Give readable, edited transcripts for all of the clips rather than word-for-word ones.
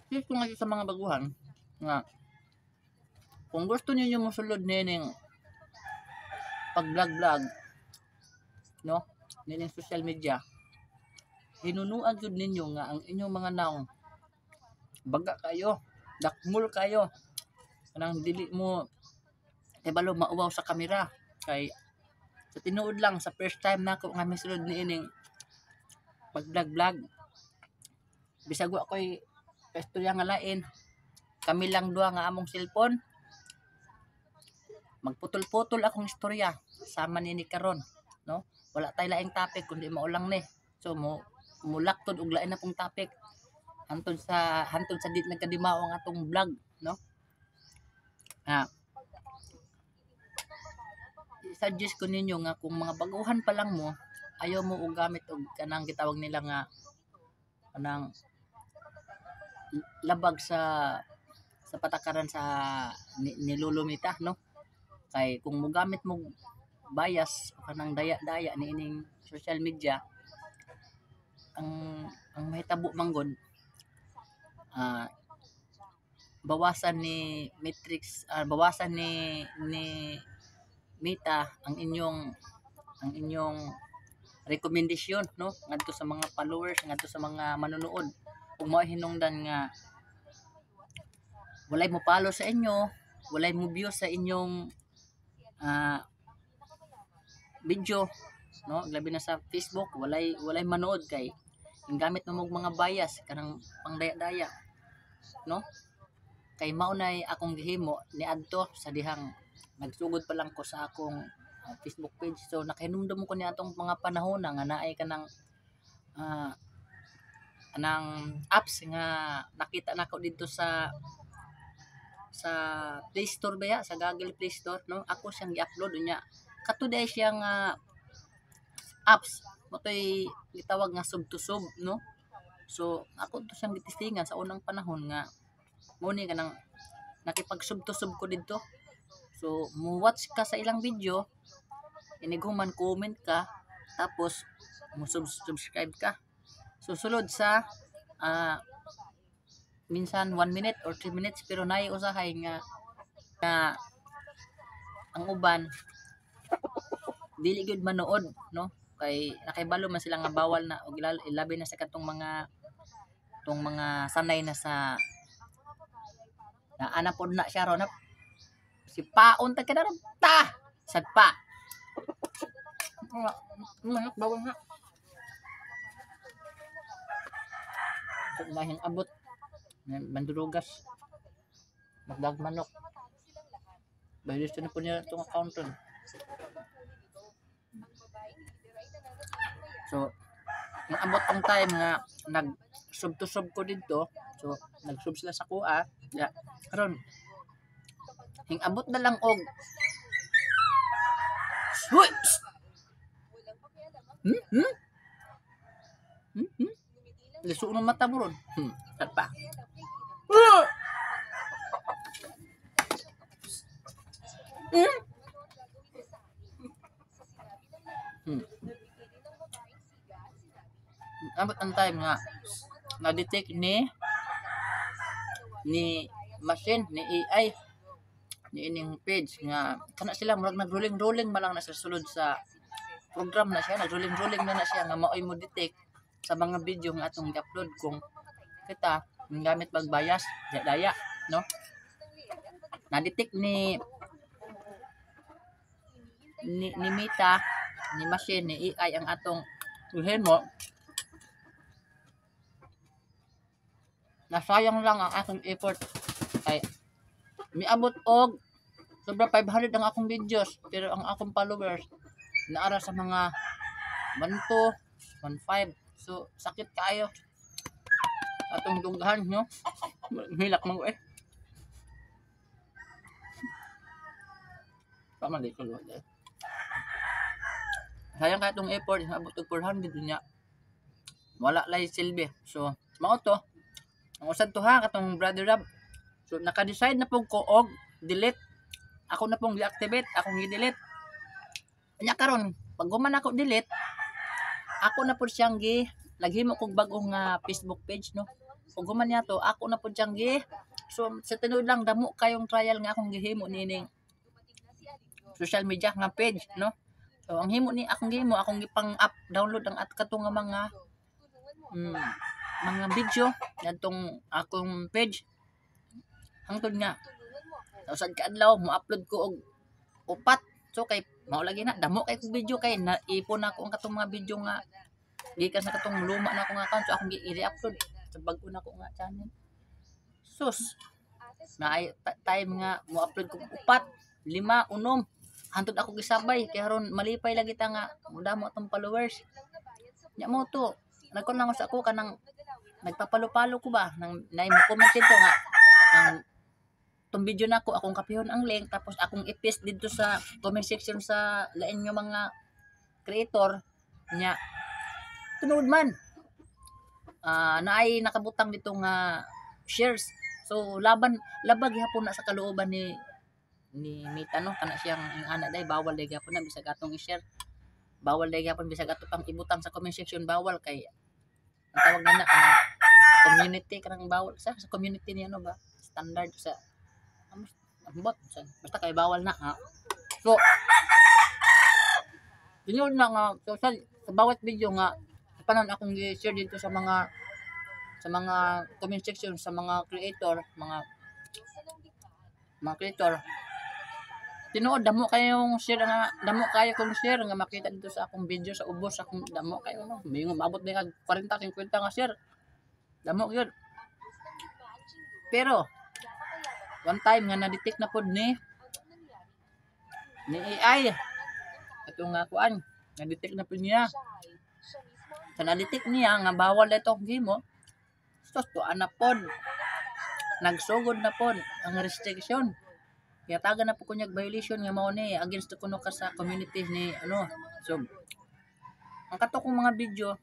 Dito nga sa mga baguhan nga kung gusto niyo mosulod nining pag-vlog-vlog, no? Nining social media, hinunuan jud ninyo nga ang inyong mga naong baga kayo, dakmul kayo, kanang dili mo ibalo mauwaw sa kamera kay sa tinuod lang sa first time nako nga misulod niining pag-vlog-vlog. Bisag wa ko'y istorya nga lain, kami lang duha nga among cellphone magputol-putol akong istorya sama nini karon, no? Wala tay laing topic kundi mao lang ni. So mulaktod og lain na pong topic hantod sa di nagkadimaw ang atong vlog, no? I-suggest ko ninyo nga kung mga baguhan pa lang mo, ayaw mo og gamit og kanang gitawag nila nga kanang labag sa patakaran sa nilulumita, no? Kay kung mogamit mo bias o kanang daya-daya niining social media, ang mahitabo manggod bawasan ni Matrix, bawasan ni Meta ang inyong rekomendasyon, no, ngadto sa mga followers, ngadto sa mga manonood. Kung mao hinungdan nga walay mo follow sa inyo, walay mo view sa inyong video, no, labi na sa Facebook, walay manood kay ang gamit mo mga bias kanang pangdaya-daya, no? Kay maunay akong gihimo ni adto sa dihang nagsugod pa lang ko sa akong Facebook page. So nakahinumdum ko ni atong mga panahon nga naay kanang apps nga nakita nako dito sa Play Store ba sa Google Play Store, no? Ako siyang i-upload niya. Katuday siyang apps motoy gitawag nga sub to sub, no? So ako to siyang gitistingan sa unang panahon nga mo ni kanang nakipag-sub to sub ko dito. So mo watch ka sa ilang video, iniguman comment ka, tapos mo subscribe ka. Susulod sa minsan 1 minute or 3 minutes, pero naay usahay nga ang uban dili gyud manood, no? Kay nakaibalo man sila nga bawal na og ilabi na sa katong mga sanay na sa na anapod na siya ron si paon ta kada ta sadpa bawal nga lahing abot mandurugas magdag manok baylis na po niya itong account ron. So naabot tong time nga nag sub to sub ko dito, so nag sub sila sa kuha karon hing abot na lang og Huy! Liso ng mata mo ron. Pa. Abot ang time nga na-detect ni machine, ni AI ni ining page nga kana sila murag nag-rolling man lang na sa sulod sa program na siya, nag-rolling na siya nga maoy mo detect sa mga video nga atong i-upload kung kita gamit magbayas daya, no? Na-detect ni Meta, ni machine, ni AI ang atong himo. Nasayang lang ang akong effort kay miabot og sobra 500 ang akong videos, pero ang akong followers naara sa mga 1-2, 1-5. So sakit kayo atong dunggahan, no? Hilak mo tama di ko sayang ka itong effort, abot og 400 niya wala lay silbi. So mao to ang usad to ha katong Brother Rob. So naka-decide na pong ko og delete. Ako na pong deactivate, akong i-delete. Anya karon, pag guman ako delete, ako na pud siyang laghimo kog bag-ong Facebook page, no. ug human niya to ako na pud siyang so sa tinuod lang damo kayong trial nga akong gihimo nining social media nga page, no? So ang himo ni akong gihimo akong gipang-up download ang at kato nga mga video ngadtong akong page hangtod nga usad ka adlaw mo upload ko og upat. So kay mao lagi na damo kay kog video kay naipon ako ang katong mga video nga gikan sa katong luma na akong account. So akong i-re-upload sa bag-o na ko nga channel. Sus na ay time nga mo upload ko upat, 5, 6 hantod ako gisabay kay haron malipay lagi ta nga damo atong followers. Nya mo to nagkon lang sa ako kanang nagpapalo-palo ko ba nang nay mo comment dito nga ang tong video nako akong kapihon ang link tapos akong i-paste dito sa comment section sa lain nga mga creator nya tunood man naay nakabutang dito nga shares. So labag hapon na sa kalooban ni Mita, no, kana siyang ana day bawal day gyapon na bisag atong i-share, bawal day gyapon bisag ato pang ibutang sa comment section, bawal kay ang tawag na kanang community kanang bawal sa community ni ano ba standard sa basta kay bawal na ha. So yun na nga so, sa bawat video nga panon akong i-share dito sa mga comment section sa mga creator mga creator tinuod damo kayong share nga damo kayo kung share nga makita dito sa akong video sa ubos akong damo kayo no may maabot na kag 40 50 nga share damo gyud. Pero one time nga na-detect na pod ni AI ato nga kuan na-detect na pod niya sa na-detect niya nga bawal ito gimo so tuan na pod nagsugod na pod ang restriction kaya taga na po kunyag violation nga mao ni against kuno ka sa community ni ano. So ang kato kong mga video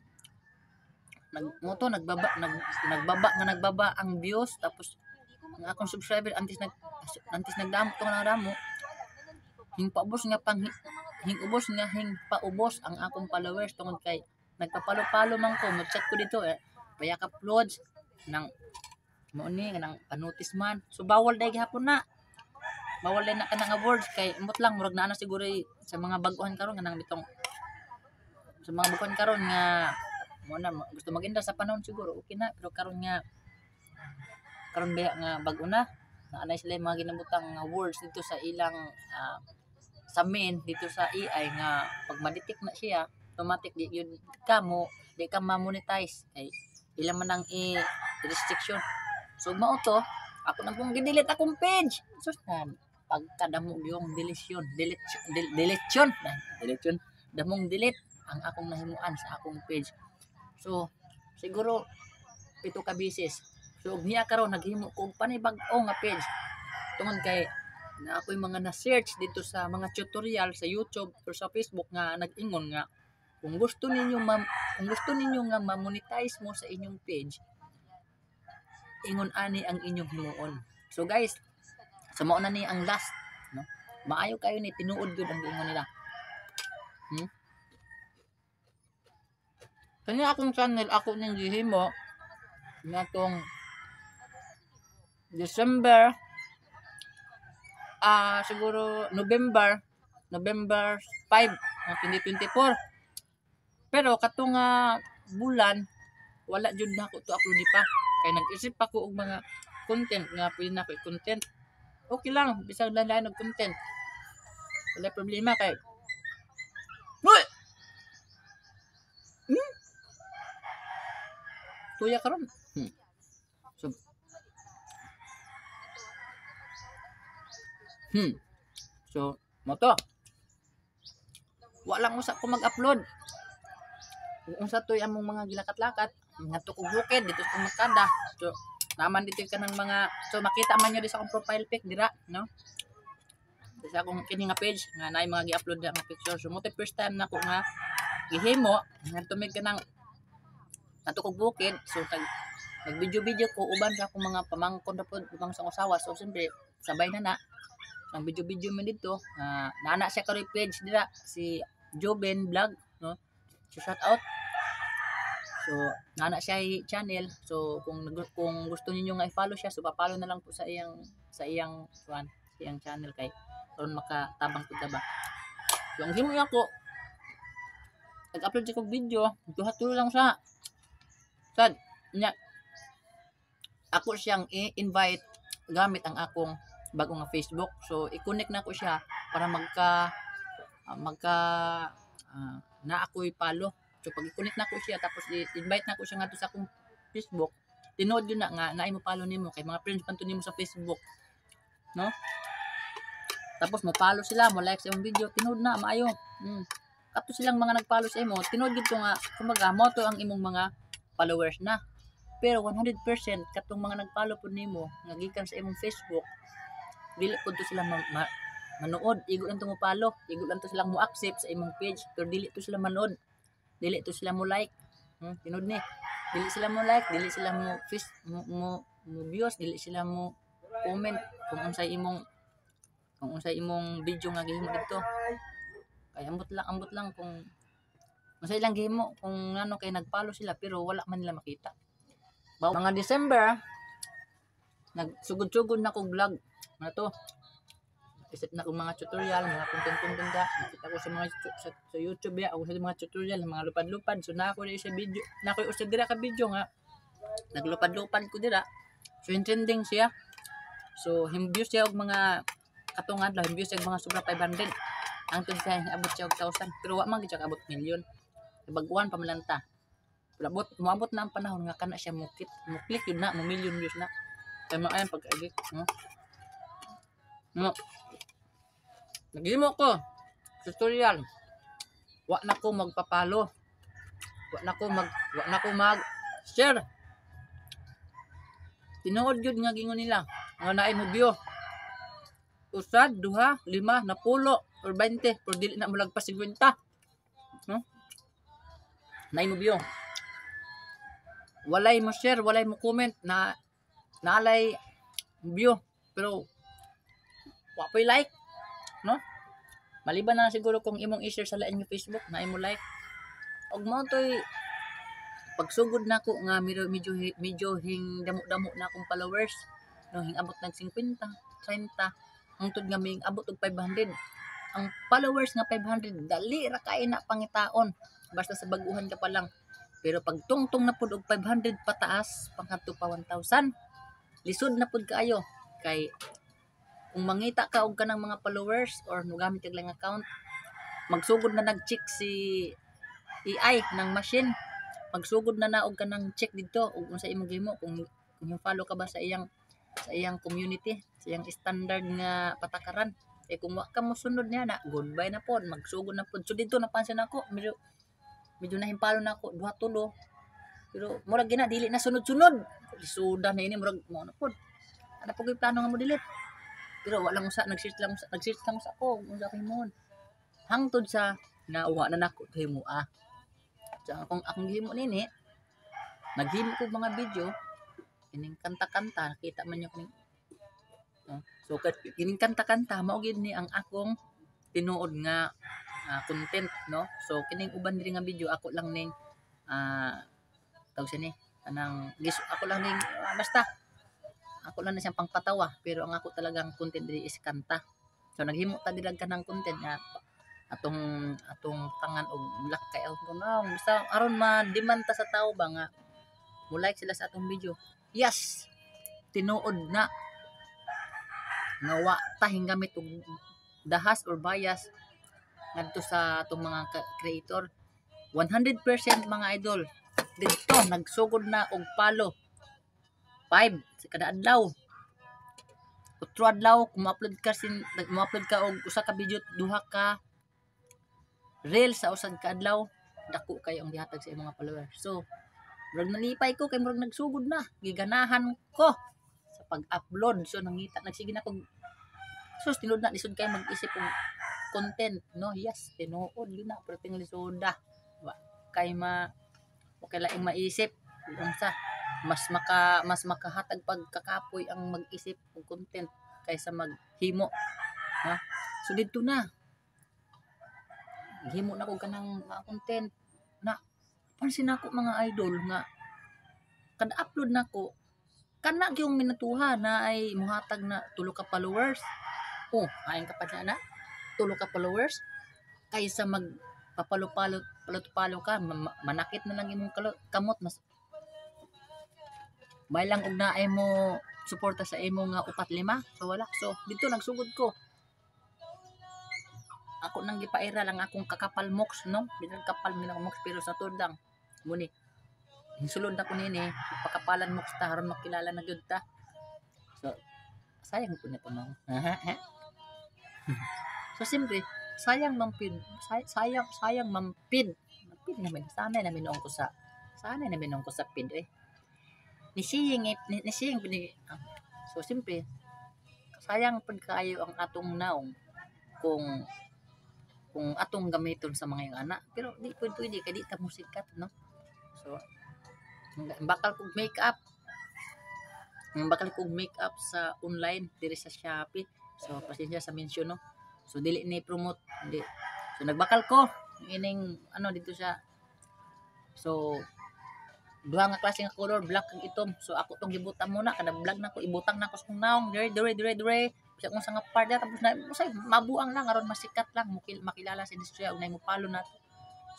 nagbaba ang views tapos ang akong subscriber antes nagdamo to nga damo hing paubos nga paubos ang akong followers tungod kay nagpapalo-palo man ko mag-check ko dito payak uploads nang mao ni nang panotice man. So bawal day gihapon na bawal din na kanang awards kay umot lang murag na siguro sa mga baguhan karon nga nang bitong sa mga baguhan karon nga mo na gusto maganda sa panahon siguro okay na pero karon ba nga bago na anay sila mga ginabutang awards dito sa ilang sa main dito sa AI nga pag ma-detect na siya automatic di yun di ka ma-monetize kay ilang man ang restriction. So mao to ako nang gi-delete akong page so pagkadamo yung deletion damong delete ang akong nahimuan sa akong page. So siguro 7 ka beses. So niya karon naghimo ko og panibag-o nga page tungod kay na ako'y mga na-search dito sa mga tutorial sa YouTube o sa Facebook nga nag-ingon nga kung gusto ninyo nga ma-monetize mo sa inyong page ingon ani ang inyong himuon. So guys so mao na ni ang last no maayo kayo ni tinuod gyud ang giingon nila kanya akong channel ako ning gihimo natong December siguro November 5 2024 pero katong bulan wala jud na ako to upload pa kay nag-isip ako og mga content nga pwede na ko i-content okay lang bisag lain og content wala problema kay tuya karon so mo to wala lang usa ko mag-upload unsa toy among mga gilakat-lakat ngadto ko bukid dito sa Makada. So naman dito ka ng mga so makita man nyo di sa akong profile pic dira no sa akong kini nga page nga naay mga gi-upload na mga picture. So mo to first time nako nga gihimo nga tumig ka ng ngadto ko bukid. So nag-video ko uban sa akong mga pamangkon na pod ubang sa usawa. So siyempre sabay na ang video man dito nana siya karoy page dira si Joben Vlog no so shout out So nana siya channel. So kung gusto niyo nga i-follow siya, so pa-follow na lang po sa iyang kuan, sa iyang channel kay karon makatabang pud ba. So ang himo ako nag-upload ko video, duha-tulo lang sa sad nya ako siyang i-invite gamit ang akong bago nga Facebook. So i-connect na ko siya para na ako'y follow. So pag i-connect na ko siya tapos i-invite na ko siya ngadto sa akong Facebook, tinood yun na nga naay mo follow nimo kay mga friends man to nimo sa Facebook, no? Tapos mo follow sila, mo like sa imong video, tinood na maayo. Kato silang mga nag-follow sa imo, tinood gid ko nga kumbaga mo to ang imong mga followers na. Pero 100% katong mga nag-follow po nimo nga gikan sa imong Facebook, dili pud to sila manood, igo lang to mo follow, igo lang to silang mo accept sa imong page, pero dili to sila manood, dili to sila mo like. Tinood ni, dili sila mo like, dili sila mo views, dili sila mo comment kung unsay imong video nga gihimo dito. Kay ambot lang kung unsay lang gihimo, kung ano kay nag-follow sila pero wala man nila makita. Mga December, nagsugod-sugod na kong vlog. Ano to? Isip na kong mga tutorial, mga content da. Nakita ko sa mga sa YouTube ya, ako sa mga tutorial, mga lupad-lupad. So na ako sa video, na ako usad dira ka video nga. Naglupad-lupad ko dira. So trending siya. So himviews siya og mga katungad lang, himviews siya og mga sobra 500. Ang tud kay abot siya og 1,000, pero wa man gid siya abot milyon. Baguhan pa man ta. Moabot na ang panahon nga kana siya mo click yun na, mo million views na. Kaya mo ayan pag-edit, no? Naghimo ko tutorial. Wa na ko magpapalo. Wa na ko mag share. Tinuod gyud nga gingon nila, nga naay mo view. Usad, duha, 5, 10 or 20, pero dili na mo lagpas 50. No? Naay mo view. Walay mo share, walay mo comment na nalay view, pero wa pay like, no? Maliban na siguro kung imong i-share sa lain nga Facebook na imo like. Og mo toy pagsugod nako nga medyo hing damo-damo na akong followers, no, hing abot nag 50, 30, hangtod nga may abot og 500. Ang followers nga 500 dali ra kay na pangitaon basta sa baguhan ka pa lang. Pero pag tungtong na pud og 500 pataas, pangkadto pa 1,000, lisod na pud kaayo. Kay kung mangita ka og kanang mga followers or mogamit kag lang account, magsugod na nag-check si AI ng machine. Magsugod na og kanang check dito ug unsa imong gihimo, kung yung follow ka ba sa iyang community, sa iyang standard nga patakaran. Eh kung wa ka mo sunod niya na, goodbye na pod, magsugod na pod. So dito napansin ako, medyo nahimpalo na ako, duha tulo. Pero murag gina dili na sunod-sunod. Lisuda na ini murag mo na pod. Ana pud yung plano nga mo delete. Pero wala mo sa nag-search lang sa ako, unsa kay mo. Hangtod sa nauwa na nako himo So akong gihimo nini, naghimo ko mga video kining kanta-kanta, nakita man niyo kining so kining kanta-kanta mao gid ni ang akong tinuod nga content, no? So kining uban diri nga video ako lang ning tawag siya ni anang ako lang ning basta ako lang na siyang pangpatawa, pero ang ako talagang content diri is kanta. So naghimo ta diri kanang content nga atong tangan og black kay kuno basta aron ma-demand ta sa tao ba nga mo like sila sa atong video. Yes, tinuod na nga wa ta hingamit og dahas or bias ngadto sa atong mga creator. 100% mga idol dito nagsugod na og follow 5 sa kada adlaw. Utro adlaw kung ma-upload ka og usa ka video, duha ka reel sa usad ka adlaw, dako kay ang gihatag sa imong mga followers. So murag nalipay ko kay murag nagsugod na, giganahan ko sa pag-upload. So nagsige na kog sus tinud na lisod kay mag-isip og content, no? Yes, tinuod yun na, pero ting lisoda kay okay laing maisip unsa mas makahatag pagkakapoy ang mag-isip og content kaysa maghimo, ha? So dito na himo na ko kanang content na napansin ako mga idol nga kada upload nako kana gyung minatuha na ay muhatag na tulo ka followers. Oh, ayon ka pa na tulo ka followers kaysa mag papalo-palo palo ka manakit na lang imong kamot mas may lang og naay mo suporta sa imo nga upat lima so wala so dito nagsugod ko ako nang gipaira lang akong kakapal mox no bilang kapal minang mox pero sa tudang muni hinsulod na ko nini pakapalan mox ta haron makilala na gyud ta so sayang ko nito no so simple sayang mampid sayang mampid namin sana namin ko sa pid nisiying so simple sayang pud kaayo ang atong naong kung atong gamiton sa mga yung anak pero di pwede kay di ta mo sikat no so bakal kog make up sa online diri sa Shopee so pasensya sa mention no so dili ni promote di so nagbakal ko ining dito siya so duha nga klase nga color black kag itom so ako tong gibutan muna kada vlog nako ibutang nako sa naong dire sa kung sa nga part tapos na usay mabuang lang aron masikat lang makilala sa industriya unay mo palo nato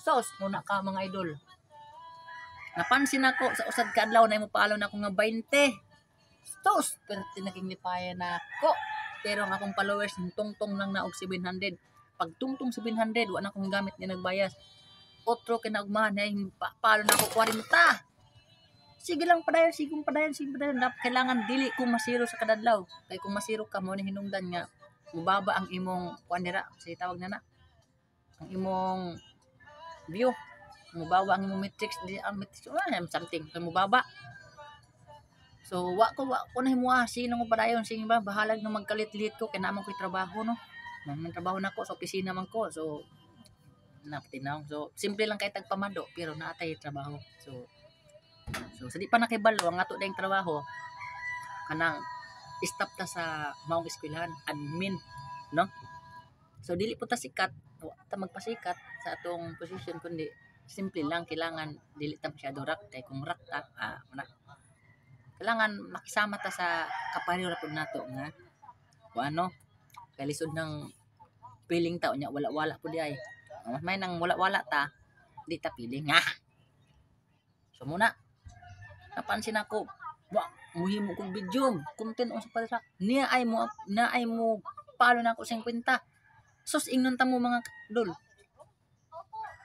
sos muna ka mga idol napansin ako sa usad ka adlaw na mo palo na ako nga 20 sos pero tinaging lipaya na ako pero ang akong followers tungtong lang na og 700 pag tungtong 700 wa na akong gamit ni nagbayas otro kinaugmahan ay palo na ako 40 sige lang padayon dapat kailangan dili kung masiro sa kadadlaw kay kung masiro ka mo ni hinungdan nga mubaba ang imong kuanira say tawag na ang imong view mubaba ang imong metrics di ang metrics something kay mubaba so wa ko na himuha sino mo padayon sige ba bahalag na magkalit-lit ko kay naman ko'y trabaho no man trabaho nako sa opisina man ko so napatinaw so simple lang kay tagpamado pero naatay trabaho so sa di pa nakibalo ang ato dayong trabaho kanang stop ta sa maong eskwelahan admin no so dili po ta sikat ta magpasikat sa atong position kundi simple lang kailangan dili ta masyado rak kay kung rak ta kailangan makisama ta sa kapareho ra pud nato nga kay lisod ng feeling ta nya wala pud ay may nang wala ta di ta feeling so muna napansin ako muhimo kong video content sa pala niya ay mo palo na ako 50 sus ingnon ta mo mga dol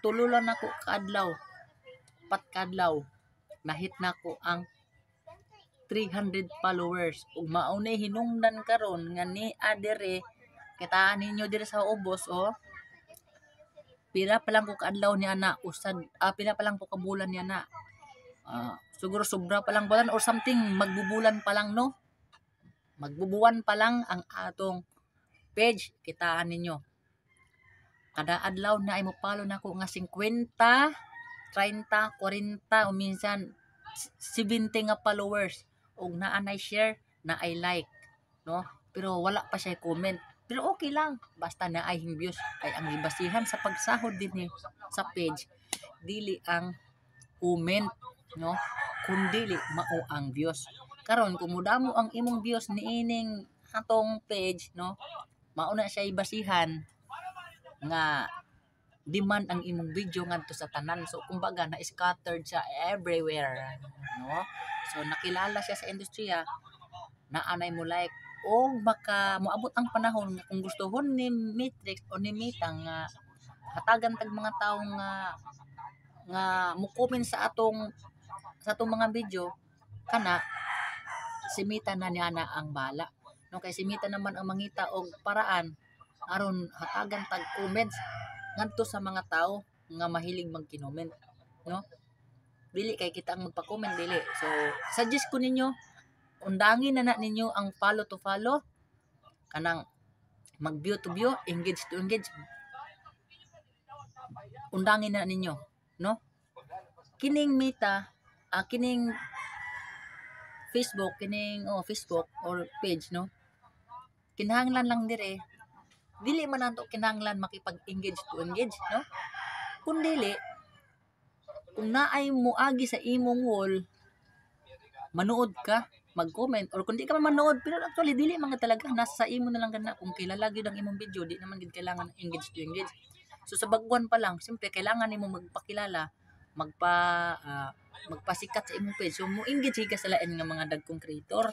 tululan ako kadlaw kadlaw nahit na ko ang 300 followers ug maunay hinungdan karon nga ni adere kita ninyo dire sa ubos pila pa lang ko kadlaw ni ana usad pila pa lang ko kabulan ni ana siguro sobra pa lang bulan or something magbubulan pa lang no magbubuwan pa lang ang atong page kitaan ninyo kada adlaw na ay mo follow nako nga 50 30 40 o minsan 70 nga followers ug naa nay share na ay like no pero wala pa siya comment pero okay lang basta na ay views ay ang ibasihan sa pagsahod din sa page dili ang comment no kundi mao ang views karon kung mudamo ang imong views niining atong page no mao na siya ibasihan nga demand ang imong video ngadto sa tanan so kumbaga na scattered siya everywhere no so nakilala siya sa industriya na anay mo like o baka moabot ang panahon nga kung gustohon ni Matrix o ni Mita nga hatagan tag mga tawo nga mo comment sa atong mga video kana si Mita na niya na ang bala no kay si Mita naman ang mangita og paraan aron hatagan tag comments ngadto sa mga tao nga mahilig magkinoment no dili kay kita ang magpa-comment dili so suggest ko ninyo undangin na ninyo ang follow to follow kanang mag view to view engage to engage undangin na ninyo no kining Mita kining Facebook Facebook or page no kinahanglan lang dire dili man nato kinahanglan makipag-engage to engage no kun dili kung naay mo agi sa imong wall, manood ka, mag-comment, or kung di ka man manood, pero actually dili man ka talaga, nasa imo na lang gana. Kung kilala gyud ang imong video, di naman gid kailangan engage to engage. So sa bagwan pa lang, siyempre kailangan nimo magpakilala, magpa magpasikat sa imong page. So mo engage ka sa lain nga mga dagkong creator.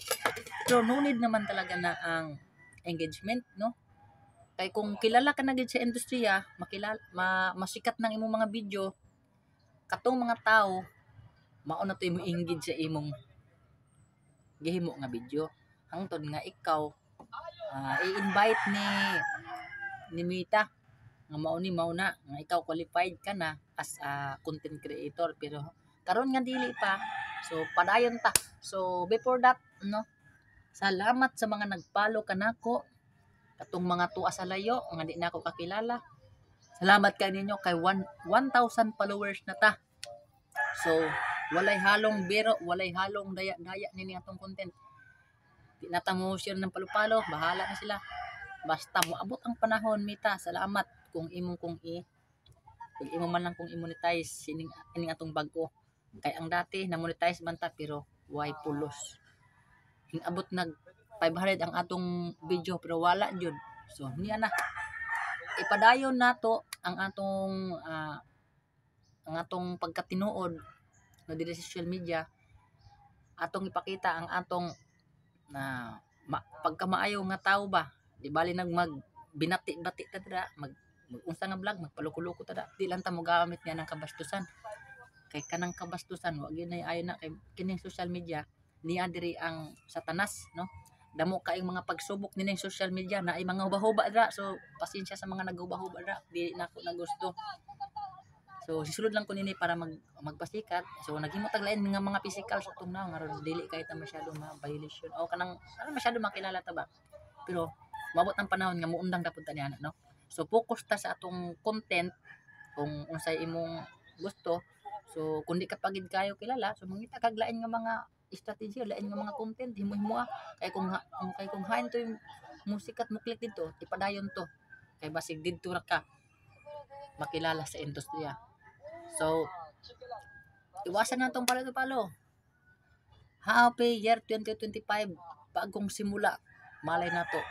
Pero no need naman talaga na ang engagement, no? Kay kung kilala ka na gid sa industriya, makilala, masikat ng imong mga video, katong mga tao, mao na to mo engage sa imong gihimo nga video. Hangtod nga ikaw i-invite ni Mita nga mao na nga ikaw qualified ka na as a content creator, pero karon nga dili pa. So padayon ta. So before that, no, salamat sa mga nagfollow kanako, katong mga tuwa sa layo nga di na ako kakilala. Salamat kay ninyo kay 1,000 followers na ta. So walay halong biro, walay halong daya-daya nini atong content. Di na ta mo share ng palo-palo, bahala na sila. Basta moabot ang panahon, Mita, salamat kung kung imo man lang kung i-monetize ining atong bag-o. Kay ang dati na monetize man ta pero why pulos. Hingabot nag 500 ang atong video pero wala jud. So niya na ipadayon nato ang atong pagkatinuod no diri sa social media, atong ipakita ang atong na pagkamaayo nga tao ba. Di bali mag binati-bati ta dira, unsa nga vlog, magpaluko-luko ta da. Di lang ta mo gamit nga ng kabastusan. Kay kanang kabastusan wa gyud nay ayo na kay kining social media niya diri ang satanas, no? Damo kaayong mga pagsubok nining social media na ay mga huba-huba dira. So pasensya sa mga naghuba-huba dira, di na ko na gusto. So sisulod lang ko nini para magpasikat. So naghimo tag lain nga mga physical sa tong naong aron dili kay ta masyado ma-violation o kanang masyado makilala ta ba. Pero mabot ang panahon nga muundang dapat ta niana, no? So focus ta sa atong content kung unsay imong gusto. So kung di ka pagid kayo kilala, so mangita kag lain nga mga strategy, lain nga mga content himo-himo kay kung hain to yung musikat mo click dito, ipadayon to. Kay basig didto ra ka makilala sa industriya. So, iwasan na itong palo-palo. Happy year 2025. Bagong simula. Malay na to.